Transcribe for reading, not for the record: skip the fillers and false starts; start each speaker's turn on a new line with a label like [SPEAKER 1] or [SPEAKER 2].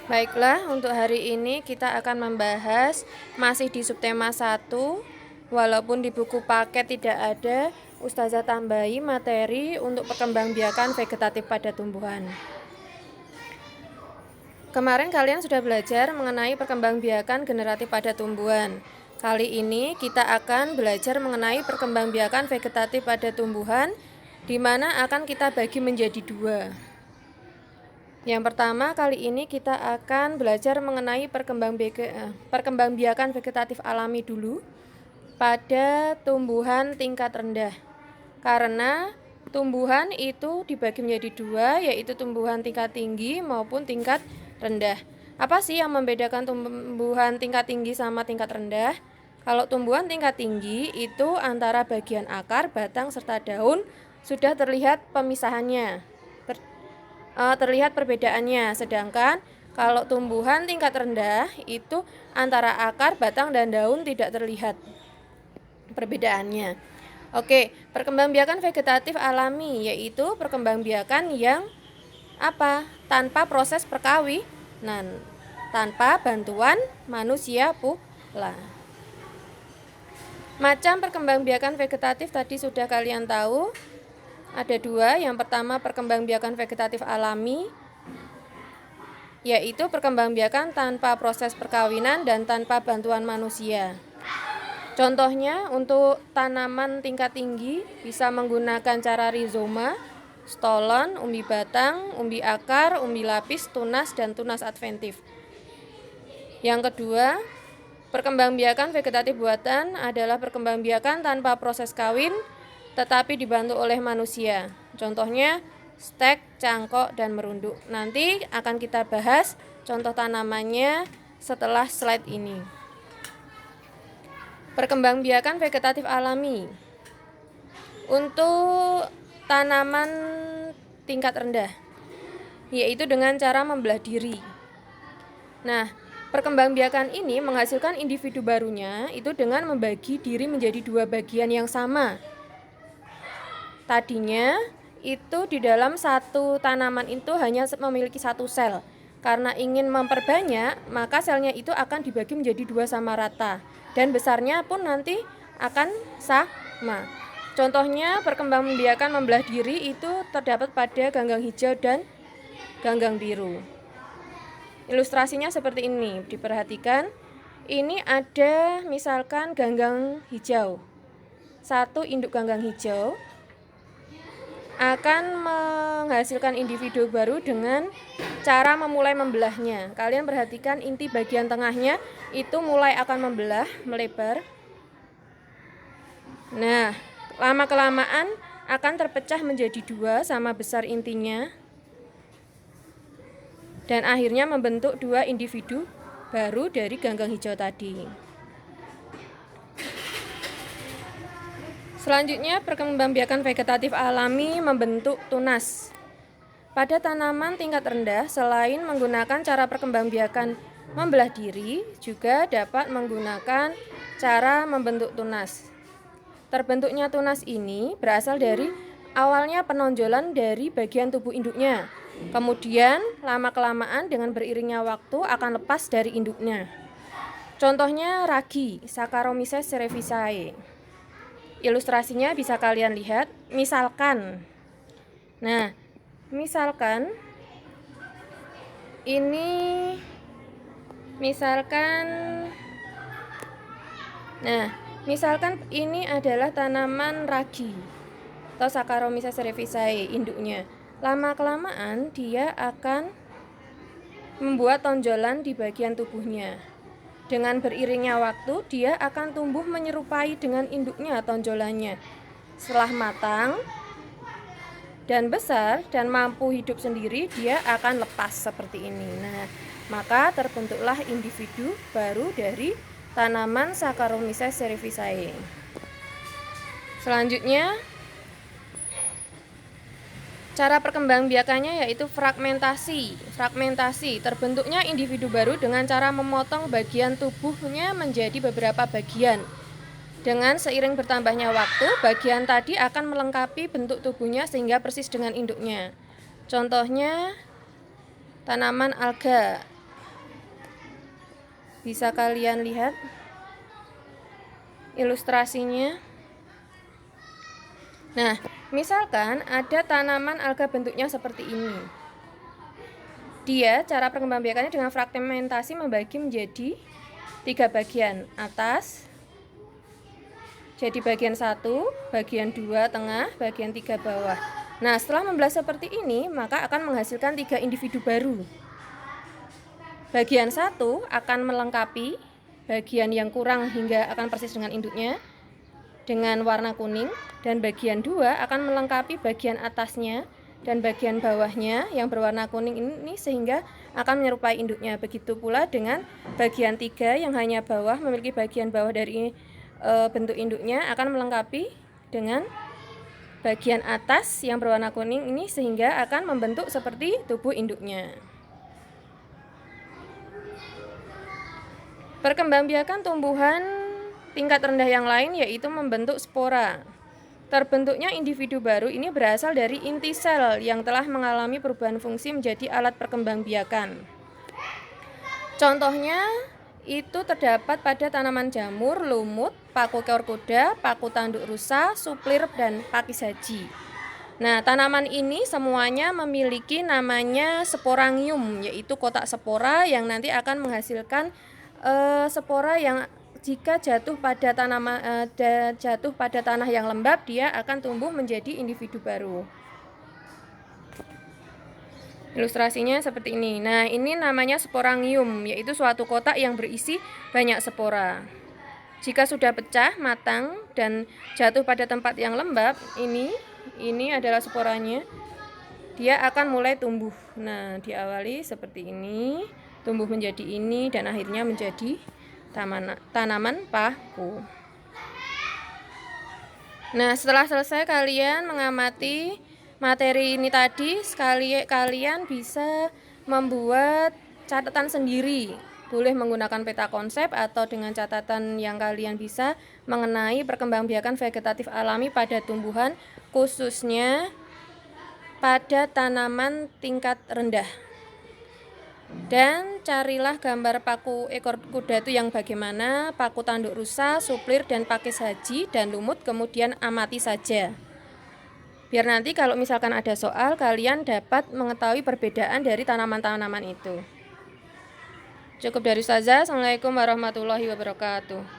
[SPEAKER 1] Baiklah, untuk hari ini kita akan membahas masih di subtema 1. Walaupun di buku paket tidak ada, Ustazah tambahi materi untuk perkembangbiakan vegetatif pada tumbuhan. Kemarin kalian sudah belajar mengenai perkembangbiakan generatif pada tumbuhan. Kali ini kita akan belajar mengenai perkembangbiakan vegetatif pada tumbuhan, di mana akan kita bagi menjadi 2. Yang pertama, kali ini kita akan belajar mengenai perkembangbiakan vegetatif alami dulu pada tumbuhan tingkat rendah. Karena tumbuhan itu dibagi menjadi 2, yaitu tumbuhan tingkat tinggi maupun tingkat rendah. Apa sih yang membedakan tumbuhan tingkat tinggi sama tingkat rendah? Kalau tumbuhan tingkat tinggi itu antara bagian akar, batang, serta daun sudah terlihat pemisahannya, terlihat perbedaannya. Sedangkan kalau tumbuhan tingkat rendah itu antara akar, batang, dan daun tidak terlihat perbedaannya. Oke, perkembangbiakan vegetatif alami yaitu perkembangbiakan yang tanpa proses perkawinan, tanpa bantuan manusia pula. Macam perkembangbiakan vegetatif tadi sudah kalian tahu. Ada 2. Yang pertama, perkembangbiakan vegetatif alami, yaitu perkembangbiakan tanpa proses perkawinan dan tanpa bantuan manusia. Contohnya, untuk tanaman tingkat tinggi bisa menggunakan cara rizoma, stolon, umbi batang, umbi akar, umbi lapis, tunas, dan tunas adventif. Yang kedua, perkembangbiakan vegetatif buatan adalah perkembangbiakan tanpa proses kawin tetapi dibantu oleh manusia. Contohnya stek, cangkok, dan merunduk. Nanti akan kita bahas contoh tanamannya setelah slide ini. Perkembangbiakan vegetatif alami untuk tanaman tingkat rendah, yaitu dengan cara membelah diri. Nah, perkembangbiakan ini menghasilkan individu barunya itu dengan membagi diri menjadi 2 bagian yang sama. Tadinya itu di dalam satu tanaman itu hanya memiliki 1 sel. Karena ingin memperbanyak, maka selnya itu akan dibagi menjadi 2 sama rata. Dan besarnya pun nanti akan sama. Contohnya perkembangbiakan membelah diri itu terdapat pada ganggang hijau dan ganggang biru. Ilustrasinya seperti ini, diperhatikan. Ini ada misalkan ganggang hijau. 1 induk ganggang hijau akan menghasilkan individu baru dengan cara memulai membelahnya. Kalian perhatikan inti bagian tengahnya itu mulai akan membelah, melebar. Nah, lama-kelamaan akan terpecah menjadi 2 sama besar intinya. Dan akhirnya membentuk 2 individu baru dari ganggang hijau tadi. Selanjutnya, perkembangbiakan vegetatif alami membentuk tunas. Pada tanaman tingkat rendah, selain menggunakan cara perkembangbiakan membelah diri, juga dapat menggunakan cara membentuk tunas. Terbentuknya tunas ini berasal dari awalnya penonjolan dari bagian tubuh induknya. Kemudian, lama-kelamaan dengan beriringnya waktu akan lepas dari induknya. Contohnya ragi, Saccharomyces cerevisiae. Ilustrasinya bisa kalian lihat. Misalkan ini adalah tanaman ragi atau Saccharomyces cerevisiae induknya. Lama-kelamaan dia akan membuat tonjolan di bagian tubuhnya. Dengan beriringnya waktu, dia akan tumbuh menyerupai dengan induknya tonjolannya. Setelah matang dan besar dan mampu hidup sendiri, dia akan lepas seperti ini. Nah, maka terbentuklah individu baru dari tanaman Saccharomyces cerevisiae. Selanjutnya, cara perkembangbiakannya yaitu fragmentasi. Terbentuknya individu baru dengan cara memotong bagian tubuhnya menjadi beberapa bagian. Dengan seiring bertambahnya waktu, bagian tadi akan melengkapi bentuk tubuhnya sehingga persis dengan induknya. Contohnya tanaman alga Bisa kalian lihat ilustrasinya. Nah, misalkan ada tanaman alga bentuknya seperti ini. Dia cara perkembangbiakannya dengan fragmentasi membagi menjadi 3 bagian. Atas jadi bagian 1, bagian 2 tengah, bagian 3 bawah. Nah, setelah membelah seperti ini, maka akan menghasilkan 3 individu baru. Bagian 1 akan melengkapi bagian yang kurang hingga akan persis dengan induknya dengan warna kuning, dan bagian 2 akan melengkapi bagian atasnya dan bagian bawahnya yang berwarna kuning ini sehingga akan menyerupai induknya. Begitu pula dengan bagian 3 yang hanya bawah memiliki bagian bawah dari bentuk induknya akan melengkapi dengan bagian atas yang berwarna kuning ini sehingga akan membentuk seperti tubuh induknya. Perkembangbiakan tumbuhan tingkat rendah yang lain yaitu membentuk spora. Terbentuknya individu baru ini berasal dari inti sel yang telah mengalami perubahan fungsi menjadi alat perkembangbiakan. Contohnya itu terdapat pada tanaman jamur, lumut, paku ekor kuda, paku tanduk rusa, suplir, dan pakis haji. Nah, tanaman ini semuanya memiliki namanya sporangium, yaitu kotak spora yang nanti akan menghasilkan spora yang jika jatuh pada tanah yang lembab, dia akan tumbuh menjadi individu baru. Ilustrasinya seperti ini. Nah, ini namanya sporangium, yaitu suatu kotak yang berisi banyak spora. Jika sudah pecah, matang, dan jatuh pada tempat yang lembab, ini adalah sporanya. Dia akan mulai tumbuh. Nah, diawali seperti ini, tumbuh menjadi ini, dan akhirnya menjadi tanaman paku. Nah, setelah selesai kalian mengamati materi ini tadi, kalian bisa membuat catatan sendiri. Boleh menggunakan peta konsep atau dengan catatan yang kalian bisa mengenai perkembangbiakan vegetatif alami pada tumbuhan, khususnya pada tanaman tingkat rendah. Dan carilah gambar paku ekor kuda itu yang bagaimana, paku tanduk rusa, suplir, dan pakis haji, dan lumut, kemudian amati saja. Biar nanti kalau misalkan ada soal, kalian dapat mengetahui perbedaan dari tanaman-tanaman itu. Cukup dari Ustazah. Assalamualaikum warahmatullahi wabarakatuh.